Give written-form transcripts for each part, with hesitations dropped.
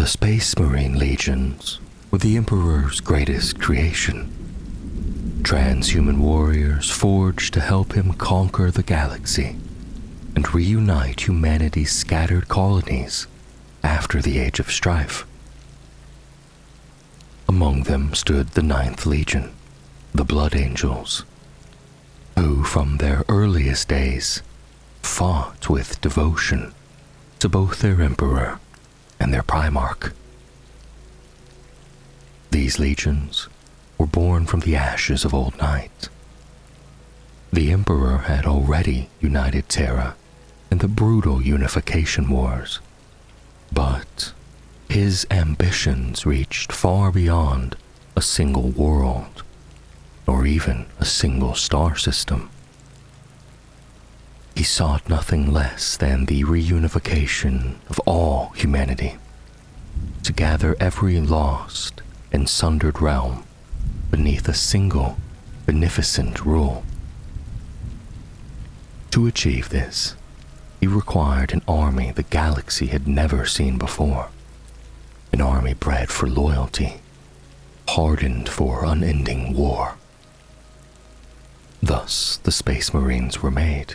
Space Marine legions were the Emperor's greatest creation. Transhuman warriors forged to help him conquer the galaxy and reunite humanity's scattered colonies after the Age of Strife. Among them stood the Ninth Legion, the Blood Angels, who from their earliest days fought with devotion to both their Emperor and their Primarch. These legions were born from the ashes of Old Night. The Emperor had already united Terra in the brutal unification wars, but his ambitions reached far beyond a single world, or even a single star system. He sought nothing less than the reunification of all humanity, to gather every lost and sundered realm beneath a single beneficent rule. To achieve this, he required an army the galaxy had never seen before, an army bred for loyalty, hardened for unending war. Thus, the Space Marines were made.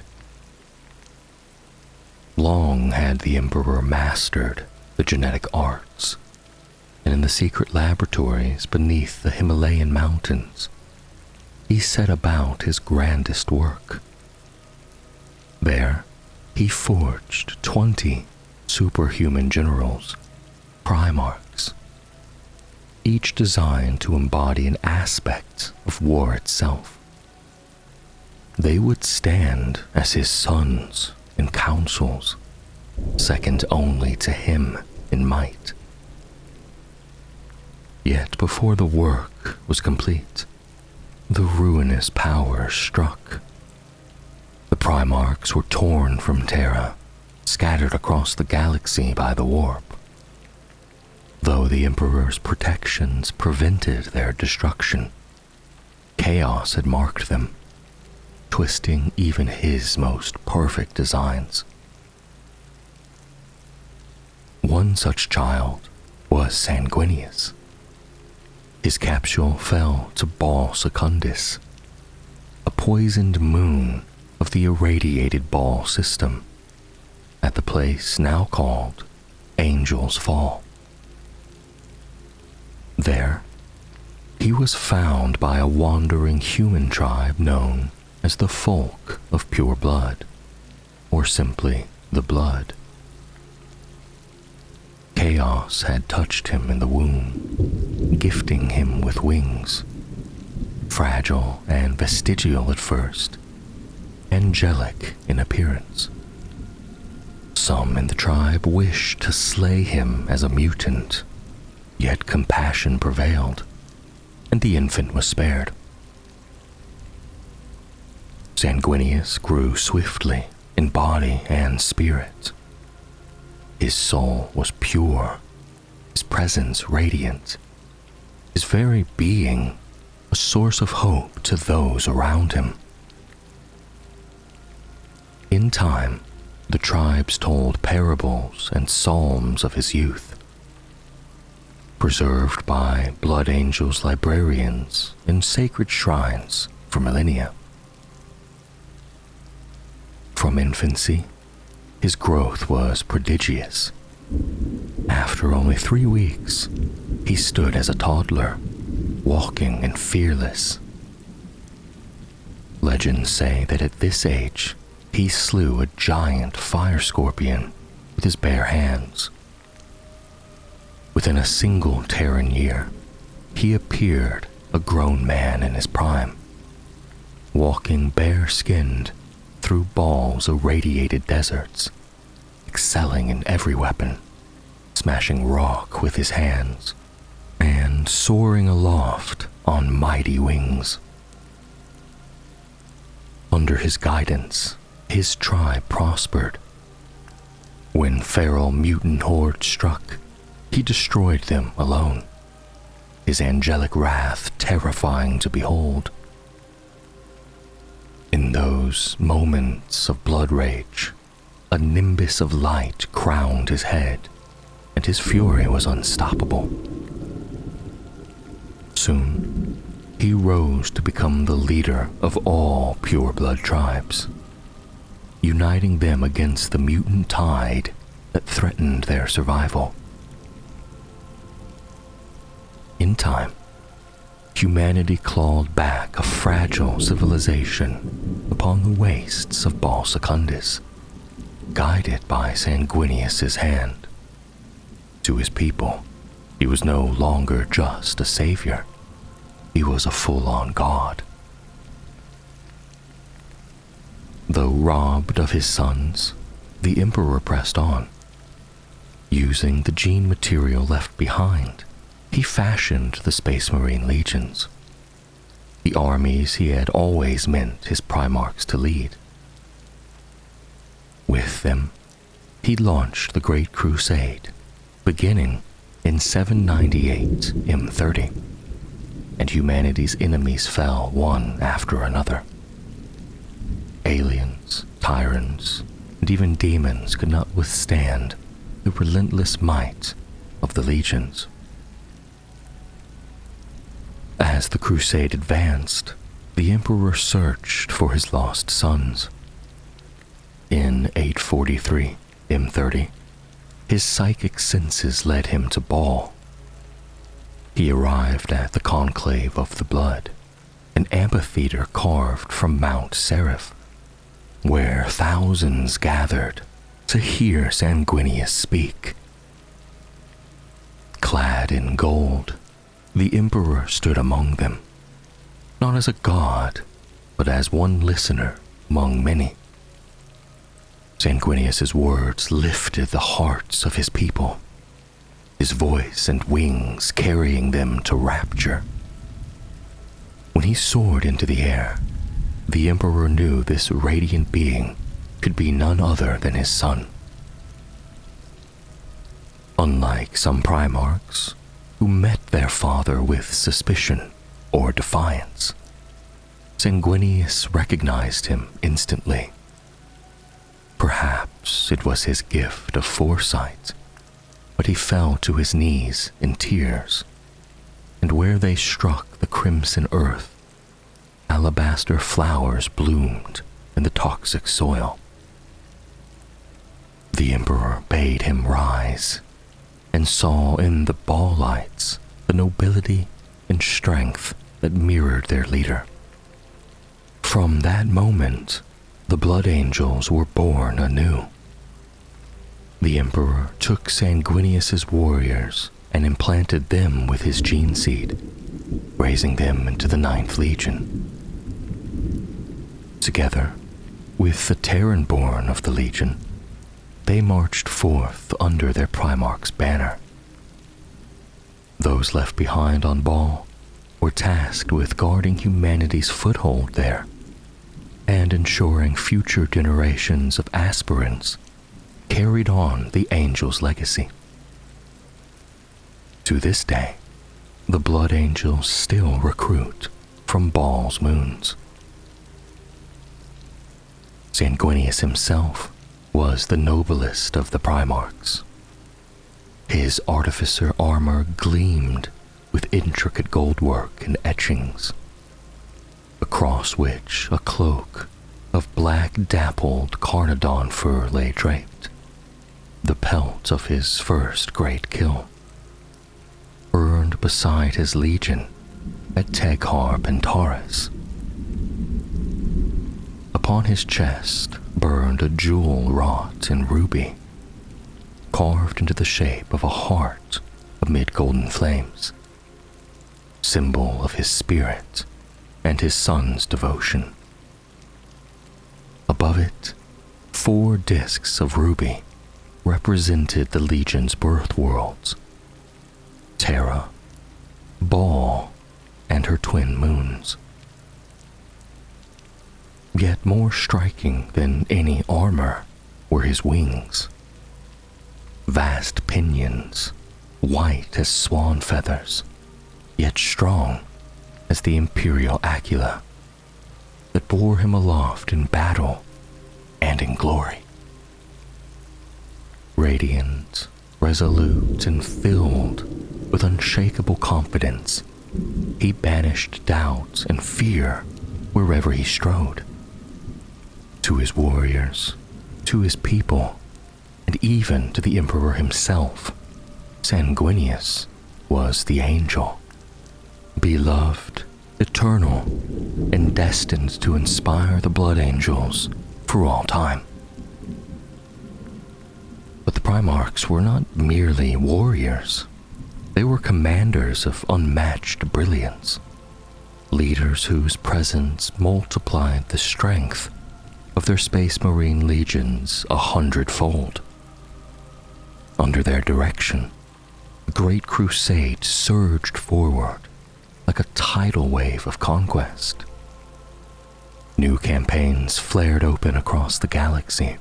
Long had the Emperor mastered the genetic arts, and in the secret laboratories beneath the Himalayan mountains, he set about his grandest work. There, he forged 20 superhuman generals, Primarchs, each designed to embody an aspect of war itself. They would stand as his sons in councils, second only to him in might. Yet before the work was complete, the ruinous power struck. The Primarchs were torn from Terra, scattered across the galaxy by the warp. Though the Emperor's protections prevented their destruction, chaos had marked them, twisting even his most perfect designs. One such child was Sanguinius. His capsule fell to Baal Secundus, a poisoned moon of the irradiated Baal system, at the place now called Angel's Fall. There, he was found by a wandering human tribe known as the Folk of Pure Blood, or simply the Blood. Chaos had touched him in the womb, gifting him with wings, fragile and vestigial at first, angelic in appearance. Some in the tribe wished to slay him as a mutant, yet compassion prevailed, and the infant was spared. Sanguinius grew swiftly in body and spirit. His soul was pure, his presence radiant, his very being a source of hope to those around him. In time, the tribes told parables and psalms of his youth, preserved by Blood Angels librarians in sacred shrines for millennia. From infancy, his growth was prodigious. After only 3 weeks, he stood as a toddler, walking and fearless. Legends say that at this age, he slew a giant fire scorpion with his bare hands. Within a single Terran year, he appeared a grown man in his prime, walking bare-skinned through Baal's irradiated deserts, excelling in every weapon, smashing rock with his hands, and soaring aloft on mighty wings. Under his guidance, his tribe prospered. When feral mutant hordes struck, he destroyed them alone, his angelic wrath terrifying to behold. In those moments of blood rage, a nimbus of light crowned his head, and and his fury was unstoppable. Soon, he rose to become the leader of all pure-blood tribes, uniting them against the mutant tide that threatened their survival. In time, humanity clawed back a fragile civilization upon the wastes of Baal, guided by Sanguinius's hand. To his people, he was no longer just a savior. He was a full-on god. Though robbed of his sons, the Emperor pressed on. Using the gene material left behind, he fashioned the Space Marine legions, the armies he had always meant his Primarchs to lead. With them, he launched the Great Crusade, beginning in 798 M30, and humanity's enemies fell one after another. Aliens, tyrants, and even demons could not withstand the relentless might of the legions. As the crusade advanced, the Emperor searched for his lost sons. In 843 M30, his psychic senses led him to Baal. He arrived at the Conclave of the Blood, an amphitheater carved from Mount Seraph, where thousands gathered to hear Sanguinius speak. Clad in gold, the Emperor stood among them, not as a god, but as one listener among many. Sanguinius's words lifted the hearts of his people, his voice and wings carrying them to rapture. When he soared into the air, the Emperor knew this radiant being could be none other than his son. Unlike some Primarchs, who met their father with suspicion or defiance, Sanguinius recognized him instantly. Perhaps it was his gift of foresight, but he fell to his knees in tears, and where they struck the crimson earth, alabaster flowers bloomed in the toxic soil. The Emperor bade him rise, and saw in the Baal lights the nobility and strength that mirrored their leader. From that moment, the Blood Angels were born anew. The Emperor took Sanguinius's warriors and implanted them with his gene seed, raising them into the 9th Legion. Together, with the Terranborn of the Legion, they marched forth under their Primarch's banner. Those left behind on Baal were tasked with guarding humanity's foothold there and ensuring future generations of aspirants carried on the Angel's legacy. To this day, the Blood Angels still recruit from Baal's moons. Sanguinius himself was the noblest of the Primarchs. His artificer armor gleamed with intricate goldwork and etchings, across which a cloak of black dappled Carnadon fur lay draped, the pelt of his first great kill, earned beside his legion at Teghar Pentaris. Upon his chest burned a jewel wrought in ruby, carved into the shape of a heart amid golden flames, symbol of his spirit and his son's devotion. Above it, 4 discs of ruby represented the Legion's birth worlds: Terra, Baal, and her twin moons. Yet more striking than any armor were his wings. Vast pinions, white as swan feathers, yet strong as the imperial Aquila, that bore him aloft in battle and in glory. Radiant, Resolute and filled with unshakable confidence, he banished doubt and fear wherever he strode. To his warriors, to his people, and even to the Emperor himself, Sanguinius was the angel, beloved, eternal, and destined to inspire the Blood Angels for all time. But the Primarchs were not merely warriors. They were commanders of unmatched brilliance, leaders whose presence multiplied the strength of their Space Marine legions 100-fold. Under their direction, the Great Crusade surged forward like a tidal wave of conquest. New campaigns flared open across the galaxy,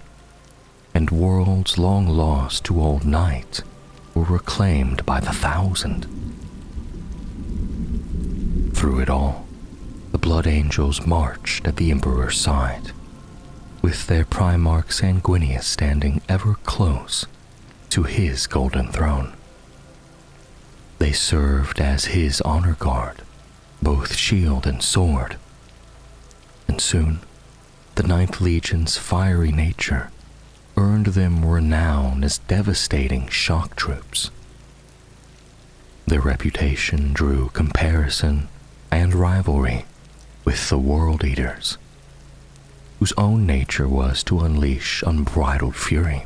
and worlds long lost to old night were reclaimed by the thousand. Through it all, the Blood Angels marched at the Emperor's side, with their Primarch Sanguinius standing ever close to his golden throne. They served as his honor guard, both shield and sword, and soon the Ninth Legion's fiery nature earned them renown as devastating shock troops. Their reputation drew comparison and rivalry with the World Eaters, whose own nature was to unleash unbridled fury.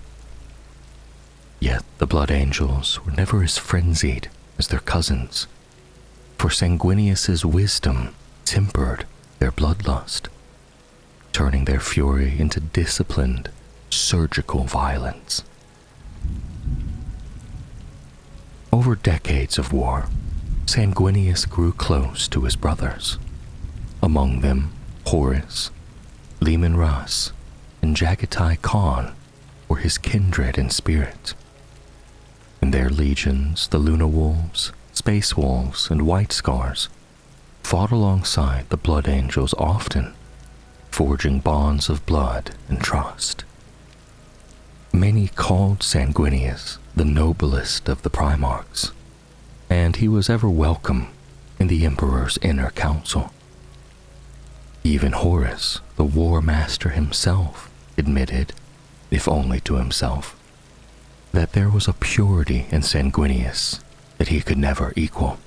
Yet the Blood Angels were never as frenzied as their cousins, for Sanguinius's wisdom tempered their bloodlust, turning their fury into disciplined, surgical violence. Over decades of war, Sanguinius grew close to his brothers, among them Horus, Leman Russ, and Jagatai Khan were his kindred in spirit. In their legions, the Luna Wolves, Space Wolves, and White Scars fought alongside the Blood Angels often, forging bonds of blood and trust. Many called Sanguinius the noblest of the Primarchs, and he was ever welcome in the Emperor's inner council. Even Horus, the War Master himself, admitted, if only to himself, that there was a purity in Sanguinius that he could never equal.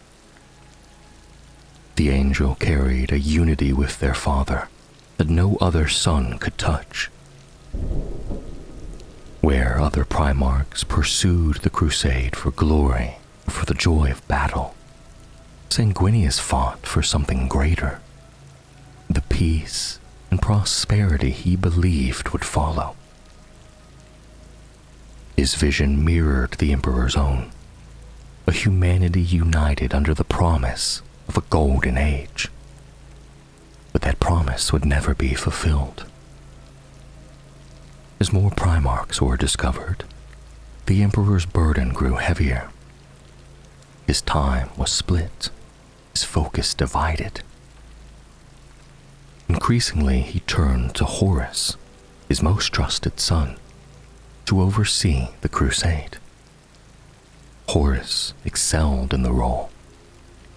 The angel carried a unity with their father that no other son could touch. Where other Primarchs pursued the crusade for glory or for the joy of battle, Sanguinius fought for something greater, the peace and prosperity he believed would follow. His vision mirrored the Emperor's own, a humanity united under the promise of a golden age. But that promise would never be fulfilled. As more Primarchs were discovered, the Emperor's burden grew heavier. His time was split, his focus divided. Increasingly, he turned to Horus, his most trusted son, to oversee the crusade. Horus excelled in the role,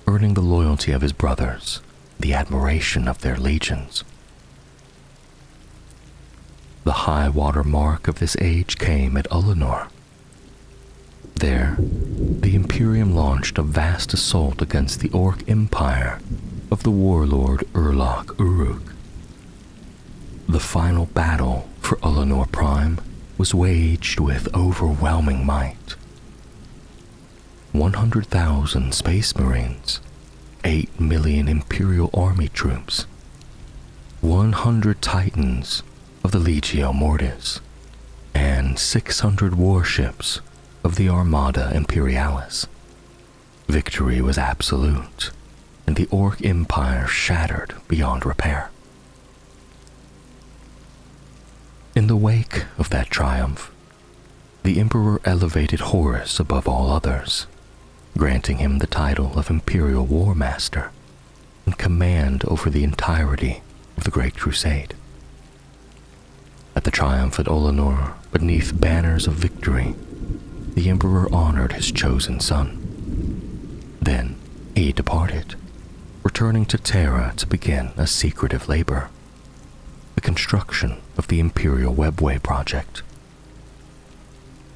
earning the loyalty of his brothers, the admiration of their legions. The high water mark of this age came at Ullanor. There, the Imperium launched a vast assault against the Orc Empire of the warlord Urlach Uruk. The final battle for Ullanor Prime was waged with overwhelming might. 100,000 Space Marines, 8 million Imperial Army troops, 100 Titans of the Legio Mortis, and 600 warships of the Armada Imperialis. Victory was absolute, and the Orc Empire shattered beyond repair. In the wake of that triumph, the Emperor elevated Horus above all others, granting him the title of Imperial War Master and command over the entirety of the Great Crusade. At the triumphant Ullanor, beneath banners of victory, the Emperor honored his chosen son. Then he departed, returning to Terra to begin a secretive labor, the construction of the Imperial Webway project.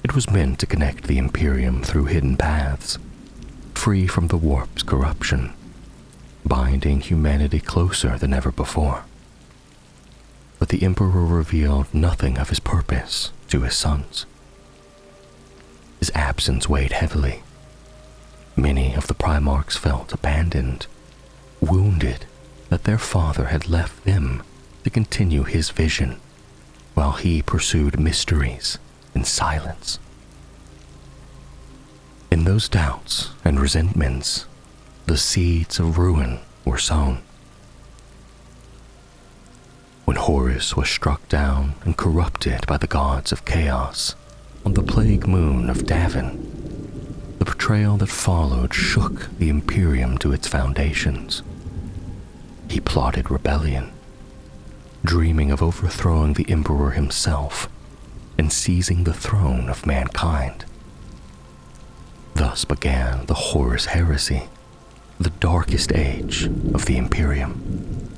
It was meant to connect the Imperium through hidden paths, free from the warp's corruption, binding humanity closer than ever before. But the Emperor revealed nothing of his purpose to his sons. His absence weighed heavily. Many of the Primarchs felt abandoned, wounded that their father had left them to continue his vision while he pursued mysteries in silence. In those doubts and resentments, the seeds of ruin were sown. When Horus was struck down and corrupted by the gods of chaos on the plague moon of Davin, the betrayal that followed shook the Imperium to its foundations. He plotted rebellion, dreaming of overthrowing the Emperor himself and seizing the throne of mankind. Thus began the Horus Heresy, the darkest age of the Imperium.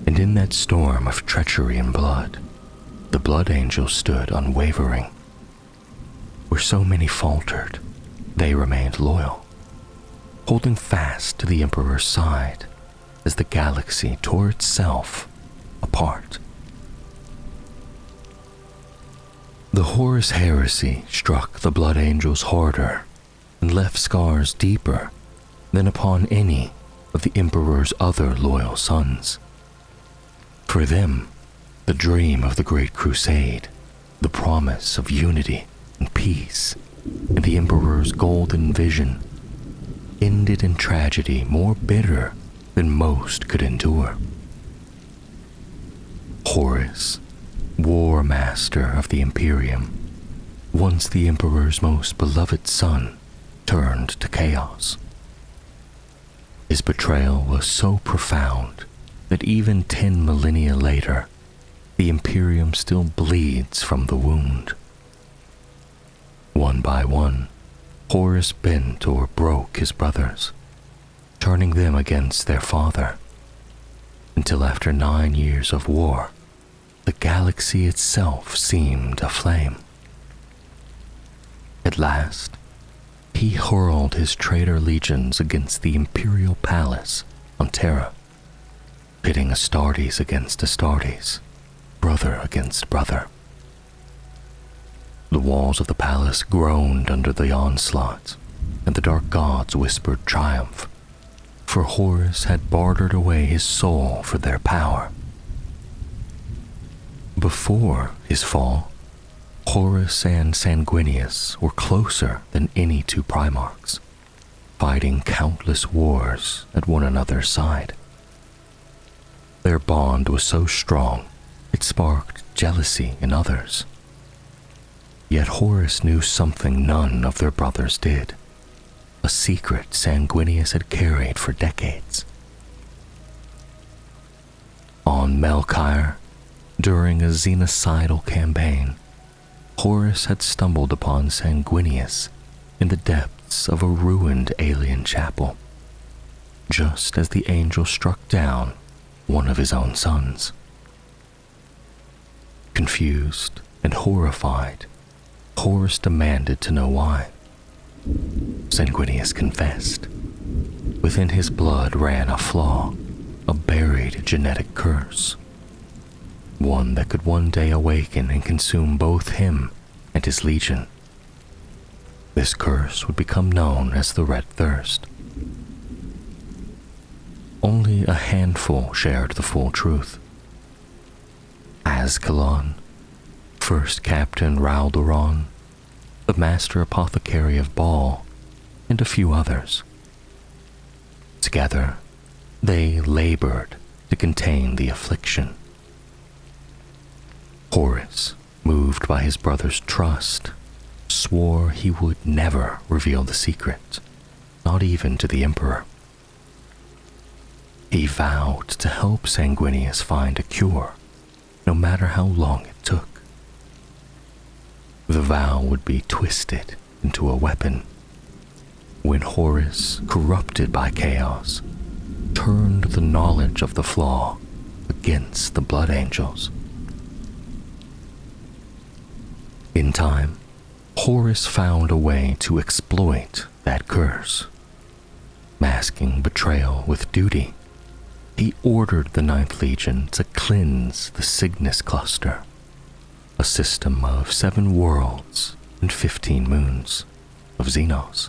And in that storm of treachery and blood, the Blood Angels stood unwavering. Where so many faltered, they remained loyal, holding fast to the Emperor's side as the galaxy tore itself apart. The Horus Heresy struck the Blood Angels harder and left scars deeper than upon any of the Emperor's other loyal sons. For them, the dream of the Great Crusade, the promise of unity and peace, and the Emperor's golden vision ended in tragedy more bitter than most could endure. Horus, war master of the Imperium, once the Emperor's most beloved son, turned to chaos. His betrayal was so profound that even 10 millennia later, the Imperium still bleeds from the wound. One by one, Horus bent or broke his brothers, turning them against their father, until after 9 years of war, the galaxy itself seemed aflame. At last, he hurled his traitor legions against the Imperial Palace on Terra, pitting Astartes against Astartes, brother against brother. The walls of the palace groaned under the onslaught, and the dark gods whispered triumph, for Horus had bartered away his soul for their power. Before his fall, Horus and Sanguinius were closer than any two Primarchs, fighting countless wars at one another's side. Their bond was so strong, it sparked jealousy in others. Yet Horus knew something none of their brothers did, a secret Sanguinius had carried for decades. On Melchior, during a xenocidal campaign, Horus had stumbled upon Sanguinius in the depths of a ruined alien chapel, just as the angel struck down one of his own sons. Confused and horrified, Horus demanded to know why. Sanguinius confessed. Within his blood ran a flaw, a buried genetic curse, one that could one day awaken and consume both him and his legion. This curse would become known as the Red Thirst. Only a handful shared the full truth. Ascalon, First Captain Raldoron, the Master Apothecary of Baal, and a few others. Together, they labored to contain the affliction. Horus, moved by his brother's trust, swore he would never reveal the secret, not even to the Emperor. He vowed to help Sanguinius find a cure, no matter how long it took. The vow would be twisted into a weapon. When Horus, corrupted by chaos, turned the knowledge of the flaw against the Blood Angels. In time, Horus found a way to exploit that curse. Masking betrayal with duty, he ordered the Ninth Legion to cleanse the Cygnus cluster, a system of 7 worlds and 15 moons of Xenos.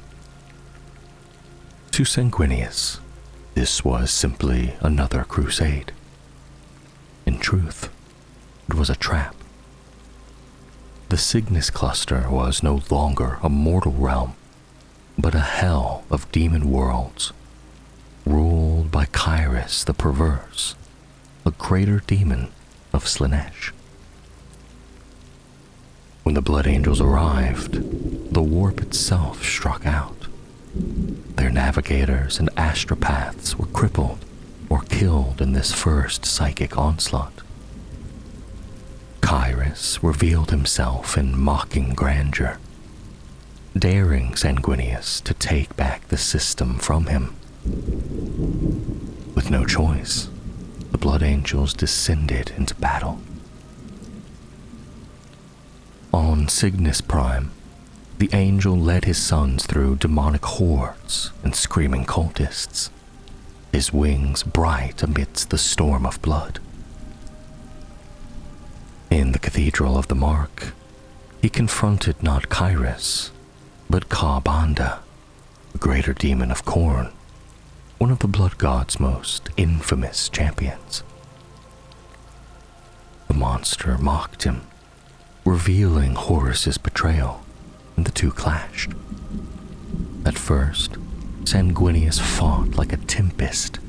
To Sanguinius, this was simply another crusade. In truth, it was a trap. The Cygnus cluster was no longer a mortal realm, but a hell of demon worlds, ruled by Kyrus the Perverse, a greater demon of Slanesh. When the Blood Angels arrived, the warp itself struck out. Their navigators and astropaths were crippled or killed in this first psychic onslaught. Kyrus revealed himself in mocking grandeur, daring Sanguinius to take back the system from him. With no choice, the Blood Angels descended into battle. On Cygnus Prime, the angel led his sons through demonic hordes and screaming cultists, his wings bright amidst the storm of blood. In the Cathedral of the Mark, he confronted not Kyrus, but Ka'Banda, the greater demon of Khorne, one of the Blood God's most infamous champions. The monster mocked him, revealing Horus's betrayal, and the two clashed. At first, Sanguinius fought like a tempest,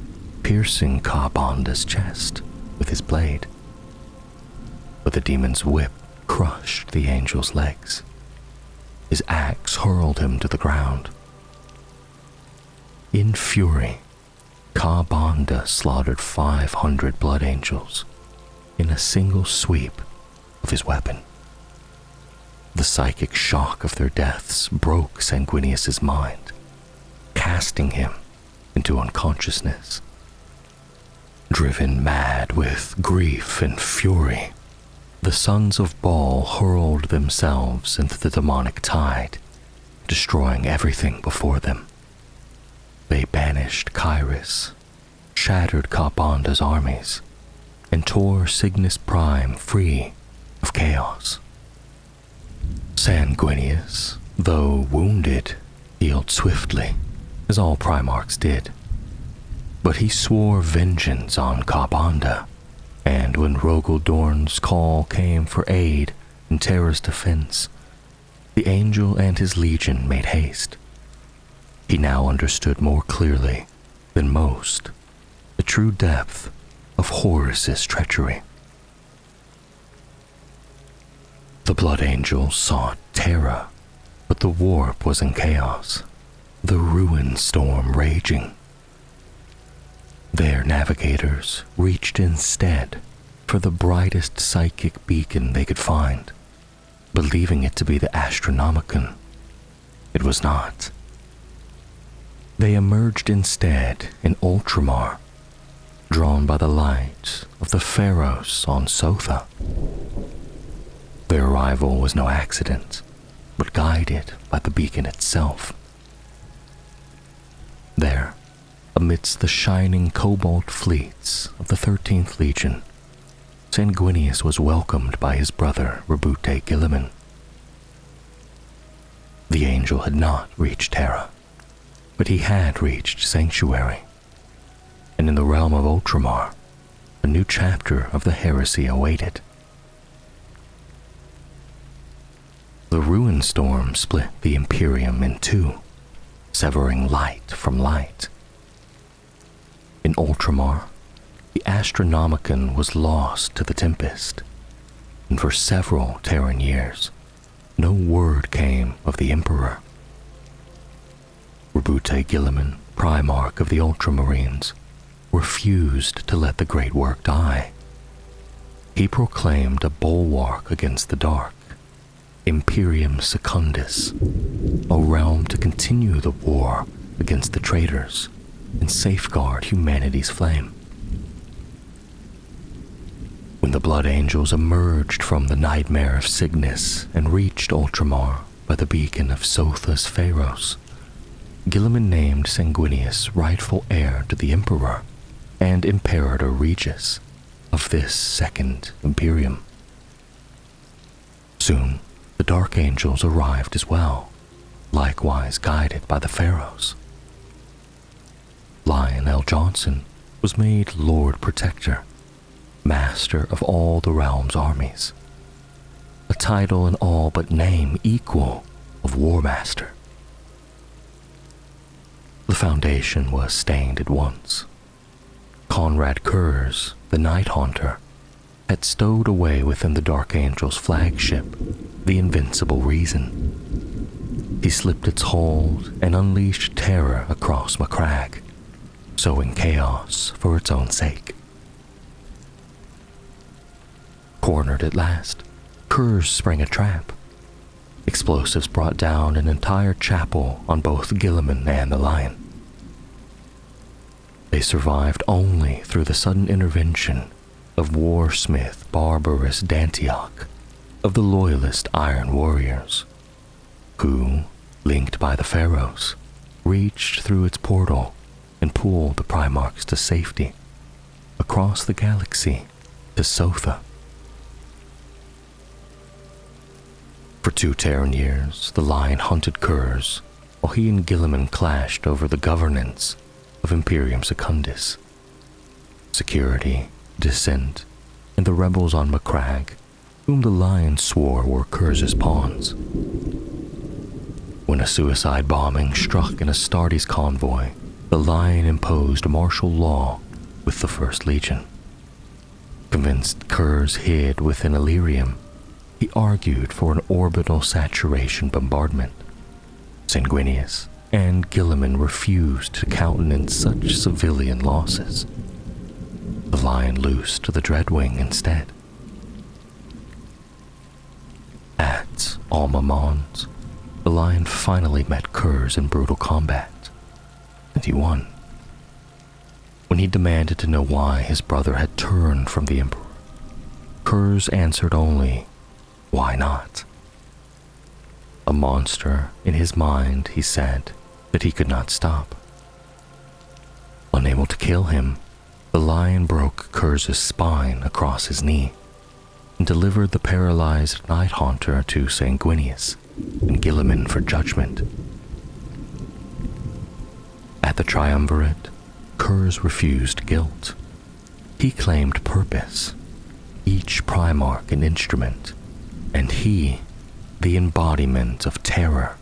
piercing Ka'Banda's chest with his blade. But the demon's whip crushed the angel's legs. His axe hurled him to the ground. In fury, Ka'Banda slaughtered 500 Blood Angels in a single sweep of his weapon. The psychic shock of their deaths broke Sanguinius's mind, casting him into unconsciousness. Driven mad with grief and fury, the sons of Baal hurled themselves into the demonic tide, destroying everything before them. They banished Kyrus, shattered Ka'Banda's armies, and tore Cygnus Prime free of chaos. Sanguinius, though wounded, healed swiftly, as all Primarchs did. But he swore vengeance on Ka'Banda, and when Rogaldorn's call came for aid in Terra's defense, the angel and his legion made haste. He now understood more clearly than most the true depth of Horus's treachery. The Blood Angels sought Terra, but the warp was in chaos, the ruin storm raging. Their navigators reached instead for the brightest psychic beacon they could find, believing it to be the Astronomicon. It was not. They emerged instead in Ultramar, drawn by the light of the Pharaohs on Sotha. Their arrival was no accident, but guided by the beacon itself. There, amidst the shining cobalt fleets of the 13th Legion, Sanguinius was welcomed by his brother Rebute Gilliman. The angel had not reached Terra, but he had reached Sanctuary, and in the realm of Ultramar, a new chapter of the heresy awaited. The ruin storm split the Imperium in two, severing light from light. In Ultramar, the Astronomicon was lost to the Tempest, and for several Terran years, no word came of the Emperor. Rebute Gilliman, Primarch of the Ultramarines, refused to let the great work die. He proclaimed a bulwark against the dark, Imperium Secundus, a realm to continue the war against the traitors and safeguard humanity's flame. When the Blood Angels emerged from the nightmare of Cygnus and reached Ultramar by the beacon of Sotha's Pharos, Guilliman named Sanguinius rightful heir to the Emperor and Imperator Regis of this second Imperium. Soon, the Dark Angels arrived as well, likewise guided by the Pharaohs. Lionel Johnson was made Lord Protector, master of all the realm's armies, a title in all but name equal of War Master. The foundation was stained at once. Conrad Kurz, the Night Haunter, had stowed away within the Dark Angel's flagship, the Invincible Reason. He slipped its hold and unleashed terror across Macragge, sowing chaos for its own sake. Cornered at last, Kurz sprang a trap. Explosives brought down an entire chapel on both Guilliman and the Lion. They survived only through the sudden intervention of warsmith Barbarous Dantioch of the Loyalist Iron Warriors, who, linked by the Pharaohs, reached through its portal and pulled the Primarchs to safety across the galaxy to Sotha. For 2 Terran years, the Lion hunted Kurz, while he and Guilliman clashed over the governance of Imperium Secundus. Security, dissent, and the rebels on Macragge, whom the Lion swore were Kurz's pawns. When a suicide bombing struck an Astartes convoy, the Lion imposed martial law with the First Legion. Convinced Kurz hid within Illyrium, he argued for an orbital saturation bombardment. Sanguinius and Guilliman refused to countenance such civilian losses. The Lion loosed the Dreadwing instead. At Alma Mons, the Lion finally met Kurz in brutal combat, and he won. When he demanded to know why his brother had turned from the Emperor, Kurz answered only, "Why not?" A monster in his mind, he said, that he could not stop. Unable to kill him, the Lion broke Kurz's spine across his knee and delivered the paralyzed Night Haunter to Sanguinius and Guilliman for judgment. At the Triumvirate, Kurz refused guilt. He claimed purpose, each Primarch an instrument, and he the embodiment of terror.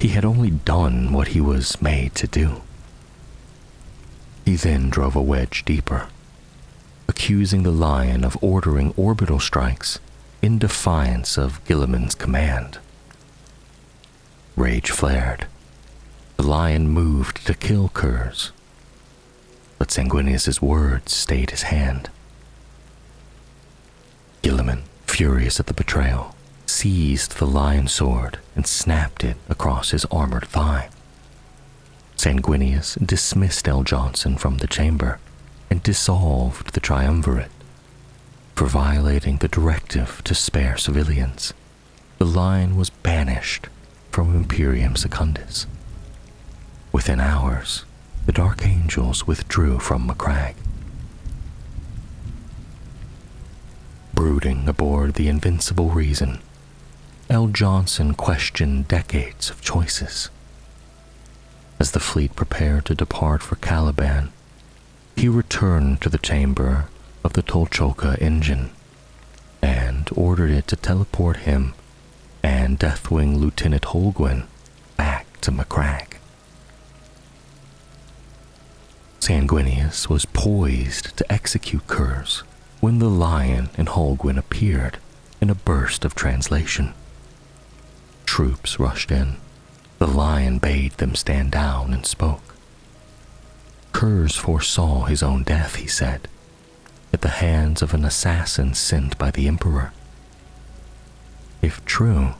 He had only done what he was made to do. He then drove a wedge deeper, accusing the Lion of ordering orbital strikes in defiance of Guilliman's command. Rage flared. The Lion moved to kill Kurz, but Sanguinius's words stayed his hand. Guilliman, furious at the betrayal, seized the Lion sword and snapped it across his armored thigh. Sanguinius dismissed L. Johnson from the chamber and dissolved the Triumvirate. For violating the directive to spare civilians, the Lion was banished from Imperium Secundus. Within hours, the Dark Angels withdrew from Macragge. Brooding aboard the Invincible Reason, L. Johnson questioned decades of choices. As the fleet prepared to depart for Caliban, he returned to the chamber of the Tolchoka engine and ordered it to teleport him and Deathwing Lieutenant Holguin back to Macragge. Sanguinius was poised to execute Kurz when the Lion and Holguin appeared in a burst of translation. Troops rushed in. The Lion bade them stand down and spoke. Kurz foresaw his own death, he said, at the hands of an assassin sent by the Emperor. If true,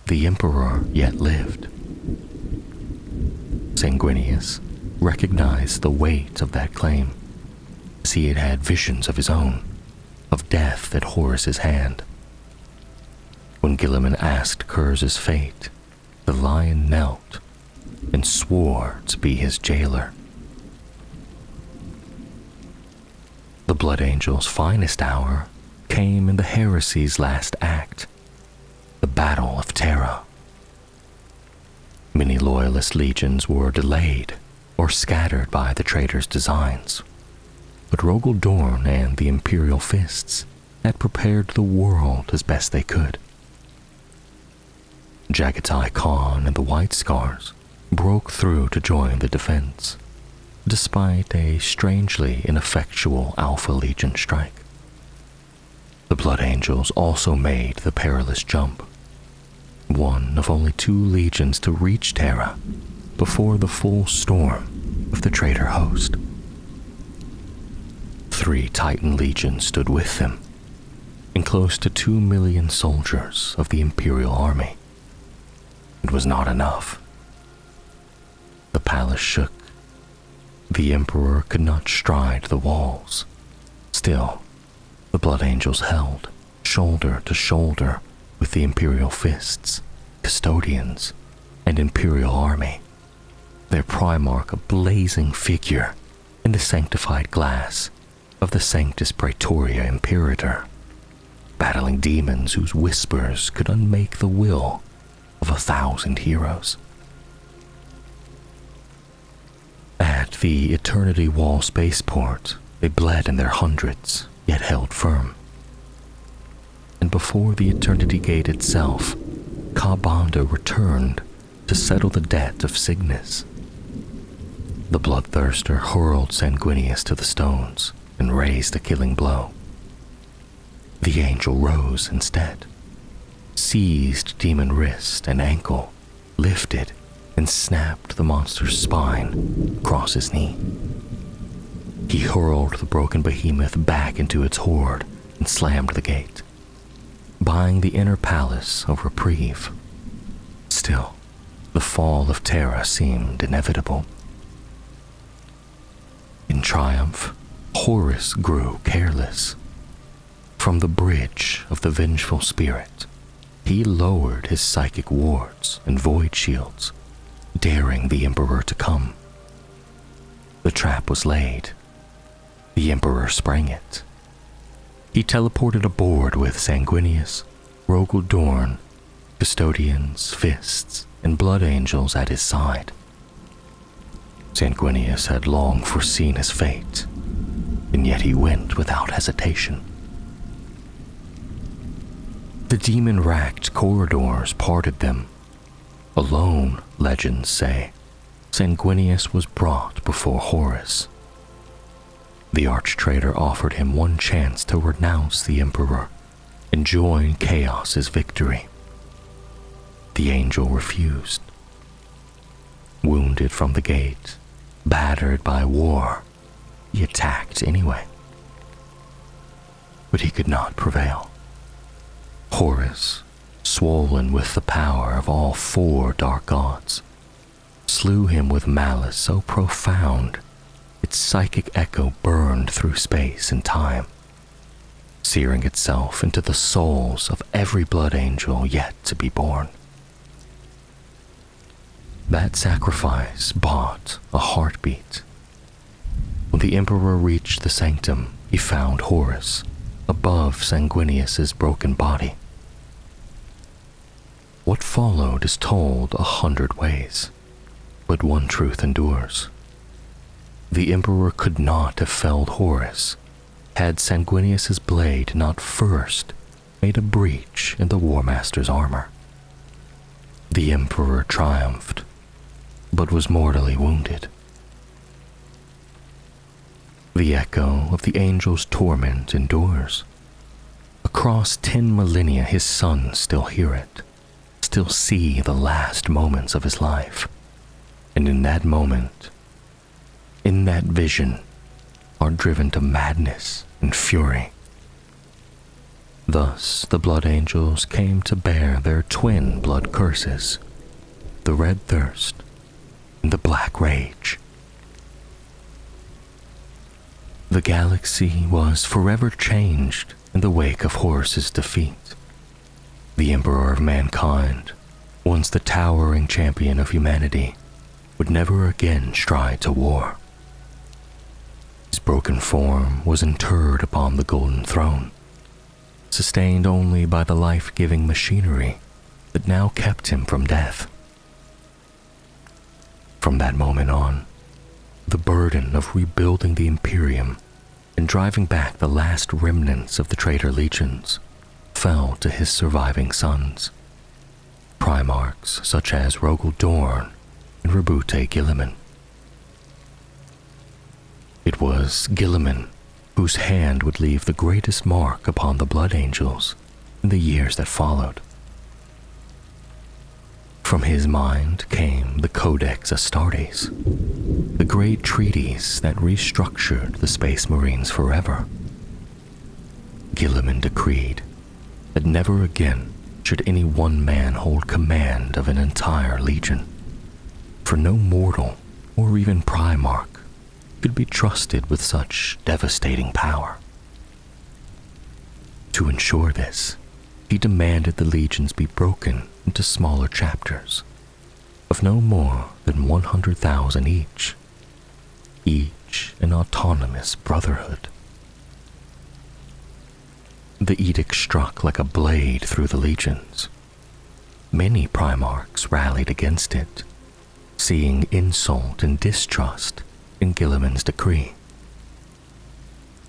the Emperor yet lived. Sanguinius recognized the weight of that claim, as he had had visions of his own, of death at Horus's hand. When Guilliman asked Kurz's fate, the lion knelt and swore to be his jailer. The Blood Angel's finest hour came in the heresy's last act, the Battle of Terra. Many loyalist legions were delayed or scattered by the traitor's designs, but Rogel Dorn and the Imperial Fists had prepared the world as best they could. Jagatai Khan and the White Scars broke through to join the defense, despite a strangely ineffectual Alpha Legion strike. The Blood Angels also made the perilous jump, one of only 2 legions to reach Terra before the full storm of the traitor host. 3 Titan legions stood with them, and close to 2 million soldiers of the Imperial army. It was not enough. The palace shook. The Emperor could not stride the walls. Still, the Blood Angels held, shoulder to shoulder, with the Imperial Fists, Custodians, and Imperial army, their Primarch a blazing figure in the sanctified glass of the Sanctus Praetoria Imperator, battling demons whose whispers could unmake the will of 1,000 heroes. At the Eternity Wall spaceport, they bled in their hundreds, yet held firm. And before the Eternity Gate itself, Kabanda returned to settle the debt of Cygnus. The bloodthirster hurled Sanguinius to the stones and raised a killing blow. The angel rose instead, seized demon wrist and ankle, lifted and snapped the monster's spine across his knee. He hurled the broken behemoth back into its hoard and slammed the gate, buying the inner palace a reprieve. Still, the fall of Terra seemed inevitable. In triumph, Horus grew careless. From the bridge of the vengeful spirit, he lowered his psychic wards and void shields, daring the Emperor to come. The trap was laid. The Emperor sprang it. He teleported aboard with Sanguinius, Rogel Dorn, Custodians, Fists, and Blood Angels at his side. Sanguinius had long foreseen his fate, and yet he went without hesitation. The demon-racked corridors parted them. Alone, legends say, Sanguinius was brought before Horus. The arch-traitor offered him one chance to renounce the Emperor and join Chaos's victory. The angel refused. Wounded from the gate, battered by war, he attacked anyway. But he could not prevail. Horus, swollen with the power of all 4 dark gods, slew him with malice so profound its psychic echo burned through space and time, searing itself into the souls of every blood angel yet to be born. That sacrifice bought a heartbeat. When the Emperor reached the sanctum, he found Horus above Sanguinius's broken body. What followed is told 100 ways, but one truth endures. The Emperor could not have felled Horus had Sanguinius's blade not first made a breach in the War Master's armor. The Emperor triumphed, but was mortally wounded. The echo of the angel's torment endures. Across 10 millennia his sons still hear it, still see the last moments of his life. And in that moment, in that vision, are driven to madness and fury. Thus the Blood Angels came to bear their twin blood curses, the Red Thirst and the Black Rage. The galaxy was forever changed in the wake of Horus's defeat. The Emperor of Mankind, once the towering champion of humanity, would never again stride to war. His broken form was interred upon the Golden Throne, sustained only by the life-giving machinery that now kept him from death. From that moment on, the burden of rebuilding the Imperium and driving back the last remnants of the traitor legions fell to his surviving sons, Primarchs such as Rogel Dorn and Rabute Guilliman. It was Guilliman whose hand would leave the greatest mark upon the Blood Angels in the years that followed. From his mind came the Codex Astartes, the great treatise that restructured the Space Marines forever. Guilliman decreed that never again should any one man hold command of an entire legion, for no mortal or even Primarch could be trusted with such devastating power. To ensure this, he demanded the legions be broken into smaller chapters of no more than 100,000 each an autonomous brotherhood. The edict struck like a blade through the legions. Many Primarchs rallied against it, seeing insult and distrust in Guilliman's decree.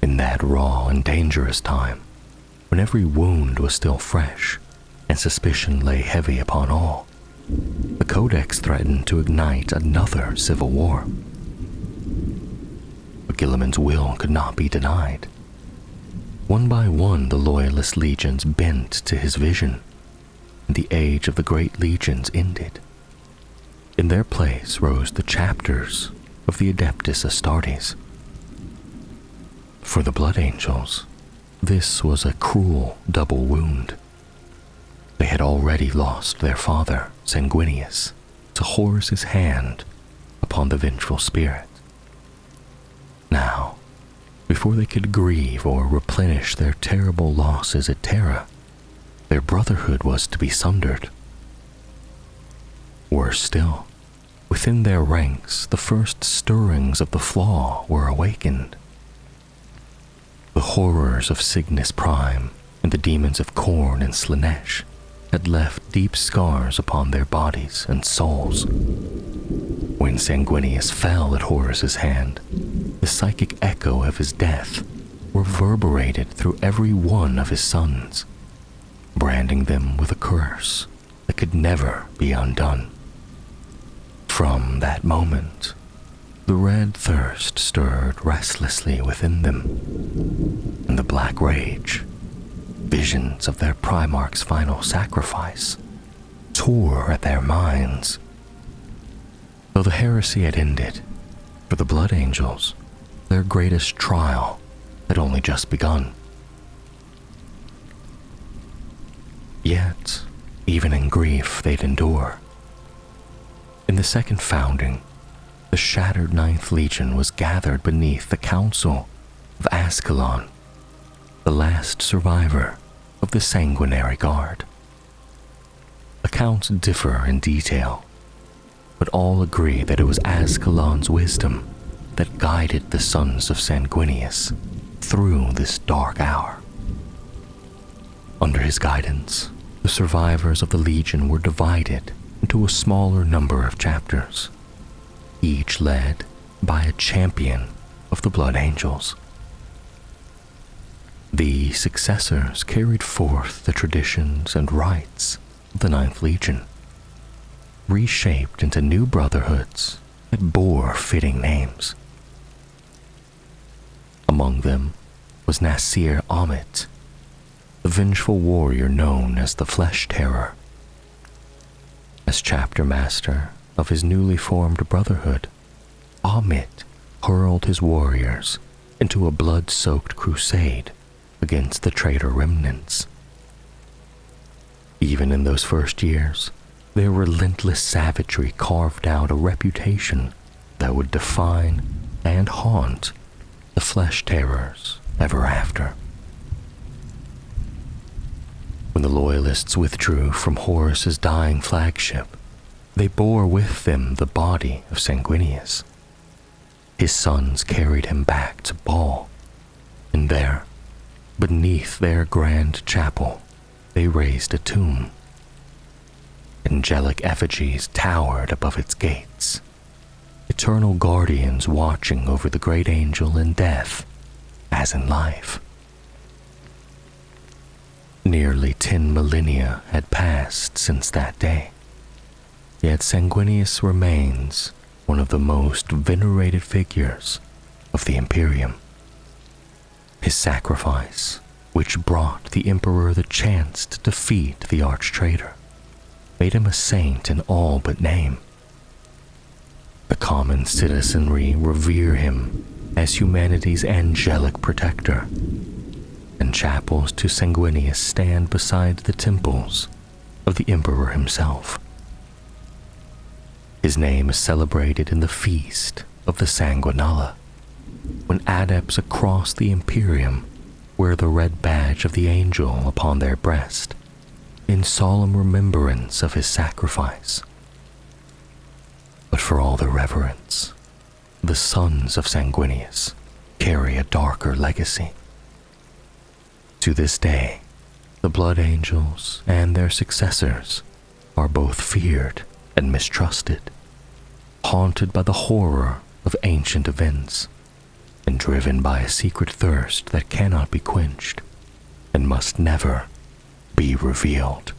In that raw and dangerous time, when every wound was still fresh and suspicion lay heavy upon all, the Codex threatened to ignite another civil war. But Guilliman's will could not be denied. One by one, the Loyalist legions bent to his vision, and the age of the great legions ended. In their place rose the chapters of the Adeptus Astartes. For the Blood Angels, this was a cruel double wound. They had already lost their father, Sanguinius, to Horus's hand upon the vengeful spirit. Now, before they could grieve or replenish their terrible losses at Terra, their brotherhood was to be sundered. Worse still, within their ranks, the first stirrings of the flaw were awakened. The horrors of Cygnus Prime and the demons of Khorne and Slanesh had left deep scars upon their bodies and souls. When Sanguinius fell at Horus's hand, the psychic echo of his death reverberated through every one of his sons, branding them with a curse that could never be undone. From that moment, the red thirst stirred restlessly within them, and the black rage, visions of their Primarch's final sacrifice, tore at their minds. Though the heresy had ended, for the Blood Angels, their greatest trial had only just begun. Yet, even in grief, they'd endure. In the second founding, the shattered Ninth Legion was gathered beneath the council of Ascalon, the last survivor of the Sanguinary Guard. Accounts differ in detail, but all agree that it was Ascalon's wisdom that guided the sons of Sanguinius through this dark hour. Under his guidance, the survivors of the Legion were divided into a smaller number of chapters, each led by a champion of the Blood Angels. The successors carried forth the traditions and rites of the Ninth Legion, reshaped into new brotherhoods that bore fitting names. Among them was Nasir Amit, the vengeful warrior known as the Flesh Terror. As chapter master of his newly formed brotherhood, Amit hurled his warriors into a blood-soaked crusade against the traitor remnants. Even in those first years, their relentless savagery carved out a reputation that would define and haunt the flesh terrors ever after. When the Loyalists withdrew from Horus's dying flagship, they bore with them the body of Sanguinius. His sons carried him back to Baal, and there, beneath their grand chapel, they raised a tomb. Angelic effigies towered above its gates, eternal guardians watching over the great angel in death as in life. Nearly 10 millennia had passed since that day, yet Sanguinius remains one of the most venerated figures of the Imperium. His sacrifice, which brought the Emperor the chance to defeat the arch-traitor, made him a saint in all but name. The common citizenry revere him as humanity's angelic protector, and chapels to Sanguinius stand beside the temples of the Emperor himself. His name is celebrated in the feast of the Sanguinala, when adepts across the Imperium wear the red badge of the angel upon their breast, in solemn remembrance of his sacrifice. But for all the reverence, the sons of Sanguinius carry a darker legacy. To this day, the Blood Angels and their successors are both feared and mistrusted, haunted by the horror of ancient events, and driven by a secret thirst that cannot be quenched and must never be revealed.